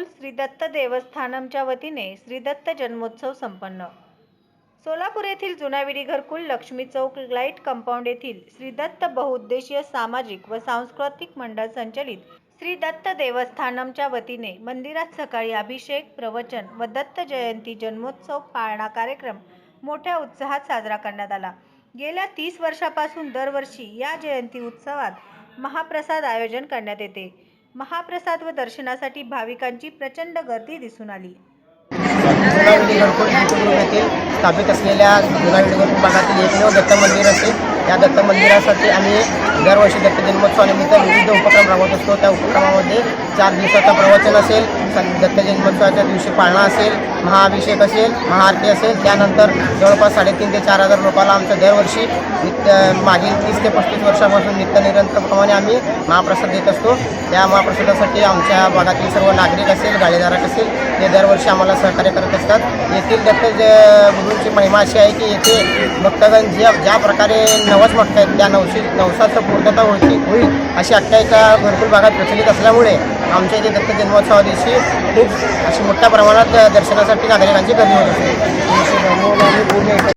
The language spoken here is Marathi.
श्री दत्त देवस्थानमच्या वतीने श्री दत्त जन्मोत्सव संपन्न। सोलापूर येथील जुनाविडी घरकुल लक्ष्मी चौक लाईट कंपाऊंड येथील श्री दत्त बहुउद्देशीय सामाजिक व सांस्कृतिक मंडळ संचलित श्री दत्त देवस्थानमच्या वतीने मंदिरात सकाळी अभिषेक, प्रवचन व दत्त जयंती जन्मोत्सव पाळणा कार्यक्रम मोठ्या उत्साहात साजरा करण्यात आला। गेल्या 30 वर्षापासून दरवर्षी या जयंती उत्सवात महाप्रसाद आयोजन करण्यात येते। महाप्रसाद व दर्शनासाठी भाविकांची प्रचंड गर्दी दिसून आली। जुनाविडी घरकुल येथील स्थापित असलेल्या जुनाविडी घरकुल भागातील एकमेव दत्त मंदिर असेल। या दत्त मंदिरासाठी आम्ही दरवर्षी दत्त जन्मोत्सवानिमित्त विविध उपक्रम राबवत असतो। त्या उपक्रमामध्ये 4 दिवसाचा प्रवचन असेल, दत्त जन्मोत्सवाच्या दिवशी पाळणा असेल, महाअभिषेक असेल, महाआरती असेल। त्यानंतर जवळपास 3,500 ते 4,000 लोकांना आमचं दरवर्षी मागील 30 ते 35 वर्षापासून नित्यनिरंतरप्रमाणे आम्ही महाप्रसाद देत असतो। त्या महाप्रसादासाठी आमच्या भागातील सर्व नागरिक असेल, गाडीधारक असेल, ते दरवर्षी आम्हाला सहकार्य करत असतात। येथील दत्त गुरूंची महिमा अशी आहे की येथे भक्तगण ज्या प्रकारे नवस मागतायत त्या नवसाचं पूर्तता होईल अशी आख्यायिका घरकुल भागात प्रचलित असल्यामुळे आमच्या इथे दत्त जन्मोत्सवा दिवशी खूप अशी मोठ्या प्रमाणात दर्शनासाठी नागरिकांची गर्दी होत असते।